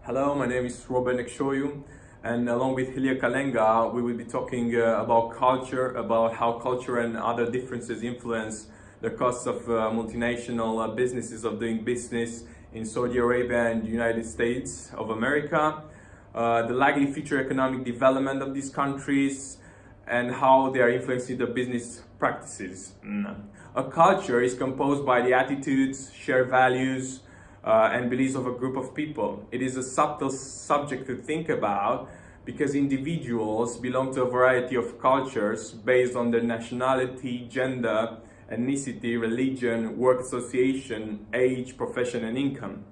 Hello, my name is Robert Nekshoyu, and along with Hilya Kalenga, we will be talking about culture, about how culture and other differences influence the costs of multinational businesses of doing business in Saudi Arabia and the United States of America, the likely future economic development of these countries, and how they are influencing the business practices. A culture is composed by the attitudes, shared values, and beliefs of a group of people. It is a subtle subject to think about because individuals belong to a variety of cultures based on their nationality, gender, ethnicity, religion, work association, age, profession, and income.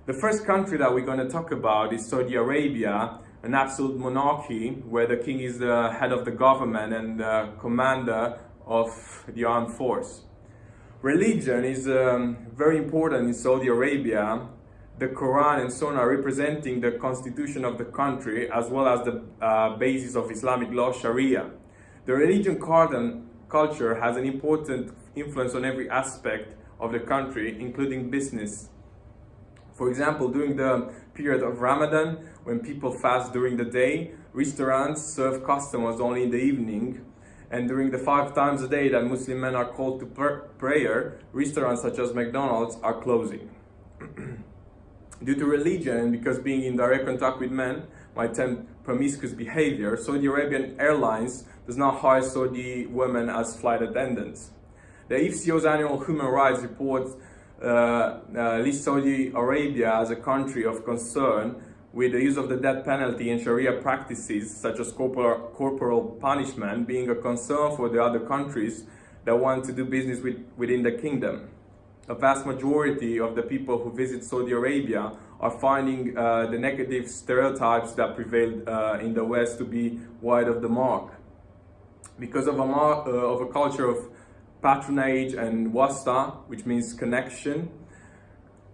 The first country that we're going to talk about is Saudi Arabia, an absolute monarchy where the king is the head of the government and the commander of the armed force. Religion is very important in Saudi Arabia. The Quran and Sunnah representing the constitution of the country as well as the basis of Islamic law, Sharia. The religion culture has an important influence on every aspect of the country, including business. For example, during the period of Ramadan, when people fast during the day, restaurants serve customers only in the evening. And during the 5 times a day that Muslim men are called to prayer, restaurants such as McDonald's are closing. Due to religion and because being in direct contact with men might tempt promiscuous behavior, Saudi Arabian Airlines does not hire Saudi women as flight attendants. The IFCO's annual human rights report lists Saudi Arabia as a country of concern with the use of the death penalty and Sharia practices such as corporal punishment being a concern for the other countries that want to do business within the kingdom. A vast majority of the people who visit Saudi Arabia are finding the negative stereotypes that prevailed in the West to be wide of the mark. Because of a culture of patronage and wasta, which means connection,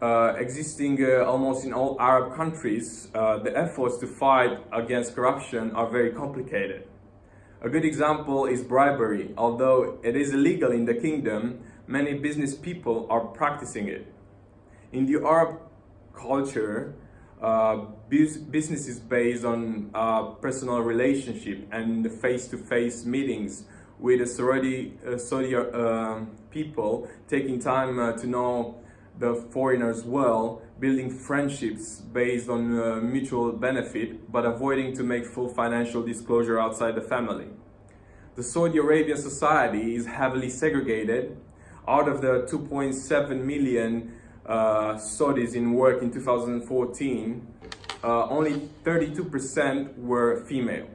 existing almost in all Arab countries, the efforts to fight against corruption are very complicated. A good example is bribery. Although it is illegal in the kingdom, many business people are practicing it. In the Arab culture, business is based on personal relationship and face-to-face meetings with the Saudi people, taking time to know the foreigners well, building friendships based on mutual benefit, but avoiding to make full financial disclosure outside the family. The Saudi Arabian society is heavily segregated. Out of the 2.7 million Saudis in work in 2014, only 32% were female.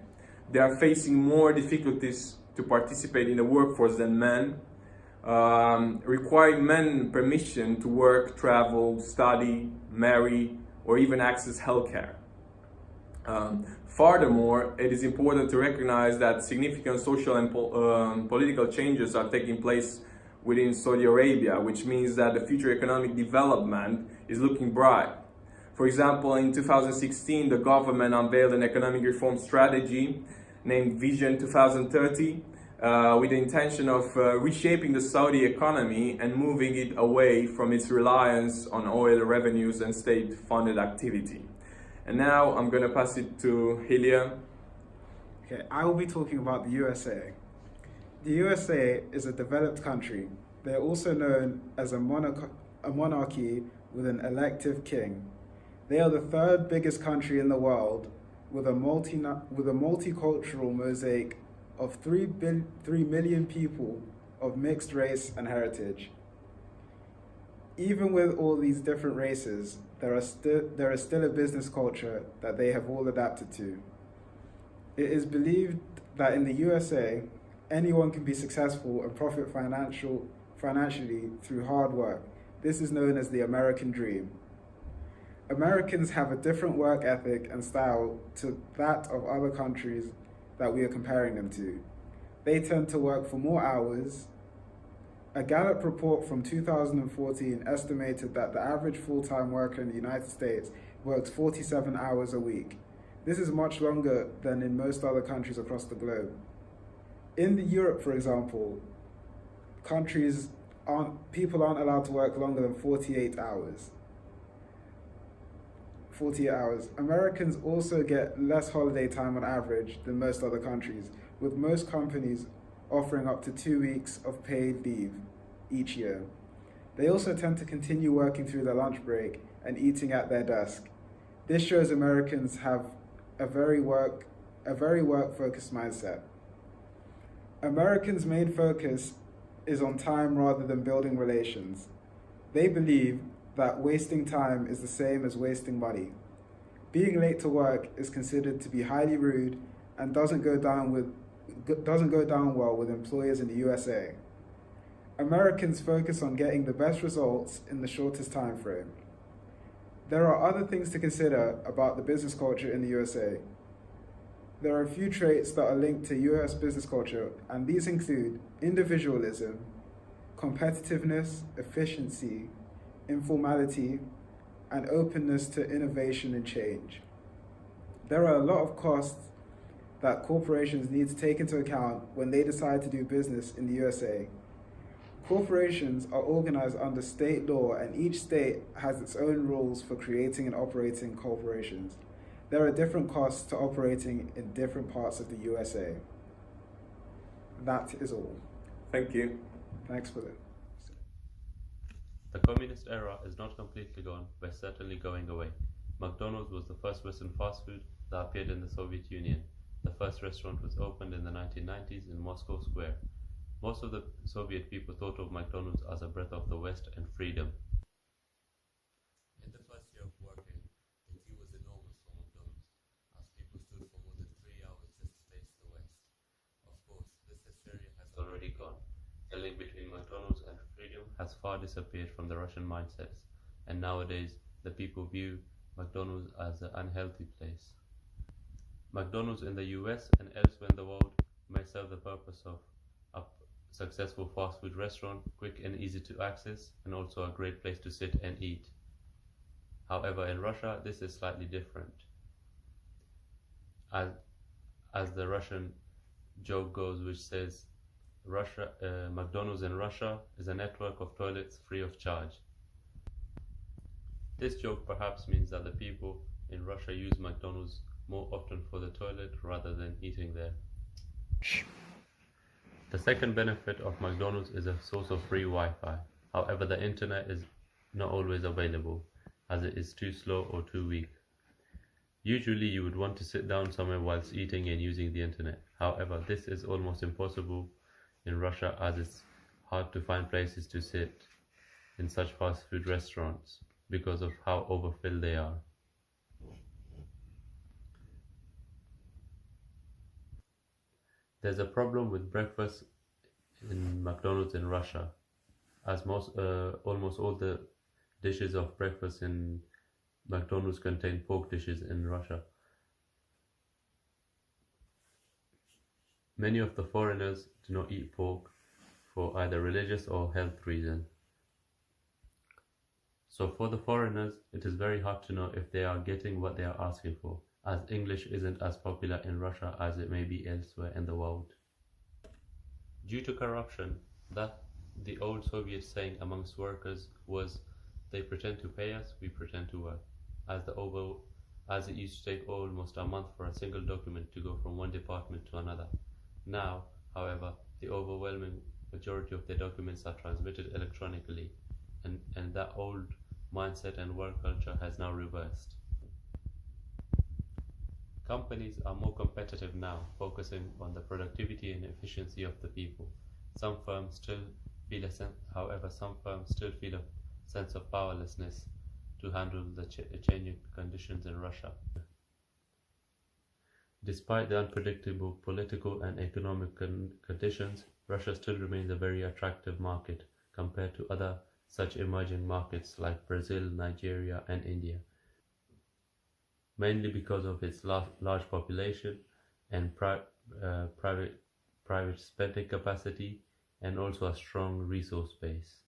They are facing more difficulties to participate in the workforce than men, requiring men permission to work, travel, study, marry, or even access healthcare. Furthermore, it is important to recognize that significant social and political changes are taking place within Saudi Arabia, which means that the future economic development is looking bright. For example, in 2016, the government unveiled an economic reform strategy named Vision 2030, with the intention of reshaping the Saudi economy and moving it away from its reliance on oil revenues and state-funded activity. And now I'm going to pass it to Hilya. Okay, I will be talking about the USA. The USA is a developed country. They are also known as a monarchy with an elective king. They are the 3rd biggest country in the world with a multicultural mosaic of 3 million people of mixed race and heritage. Even with all these different races, there is still a business culture that they have all adapted to. It is believed that in the USA, anyone can be successful and profit financially through hard work. This is known as the American dream. Americans have a different work ethic and style to that of other countries that we are comparing them to. They tend to work for more hours. A Gallup report from 2014 estimated that the average full-time worker in the United States works 47 hours a week. This is much longer than in most other countries across the globe. In Europe, for example, people aren't allowed to work longer than 48 hours. 48 hours. Americans also get less holiday time on average than most other countries, with most companies offering up to 2 weeks of paid leave each year. They also tend to continue working through their lunch break and eating at their desk. This shows Americans have a very work-focused mindset. Americans' main focus is on time rather than building relations. They believe that wasting time is the same as wasting money. Being late to work is considered to be highly rude and doesn't go down well with employers in the USA. Americans focus on getting the best results in the shortest time frame. There are other things to consider about the business culture in the USA. There are a few traits that are linked to US business culture, and these include individualism, competitiveness, efficiency, informality, and openness to innovation and change. There are a lot of costs that corporations need to take into account when they decide to do business in the USA. Corporations are organized under state law, and each state has its own rules for creating and operating corporations. There are different costs to operating in different parts of the USA. That is all. Thank you. Thanks for that. The communist era is not completely gone, but certainly going away. McDonald's was the first Western fast food that appeared in the Soviet Union. The first restaurant was opened in the 1990s in Moscow Square. Most of the Soviet people thought of McDonald's as a breath of the West and freedom. In the first year of working, the queue was enormous for McDonald's, as people stood for more than 3 hours just to taste the West. Of course, this hysteria has already gone. The link between McDonald's and freedom has far disappeared from the Russian mindsets, and nowadays the people view McDonald's as an unhealthy place. McDonald's in the US and elsewhere in the world may serve the purpose of a successful fast food restaurant, quick and easy to access, and also a great place to sit and eat. However, in Russia, this is slightly different. As the Russian joke goes, which says, McDonald's in Russia is a network of toilets free of charge. This joke perhaps means that the people in Russia use McDonald's more often for the toilet rather than eating there. The second benefit of McDonald's is a source of free Wi-Fi. However, the internet is not always available, as it is too slow or too weak. Usually you would want to sit down somewhere whilst eating and using the internet. However, this is almost impossible in Russia, as it's hard to find places to sit in such fast food restaurants because of how overfilled they are. There's a problem with breakfast in McDonald's in Russia, as almost all the dishes of breakfast in McDonald's contain pork dishes in Russia. Many of the foreigners do not eat pork for either religious or health reasons. So for the foreigners, it is very hard to know if they are getting what they are asking for, as English isn't as popular in Russia as it may be elsewhere in the world. Due to corruption, that the old Soviet saying amongst workers was, "They pretend to pay us, we pretend to work," as it used to take almost a month for a single document to go from one department to another. Now, however, the overwhelming majority of the documents are transmitted electronically, and that old mindset and work culture has now reversed. Companies are more competitive now, focusing on the productivity and efficiency of the people. Some firms still feel a sense of powerlessness to handle the changing conditions in Russia. Despite the unpredictable political and economic conditions, Russia still remains a very attractive market compared to other such emerging markets like Brazil, Nigeria, and India, mainly because of its large population and private spending capacity, and also a strong resource base.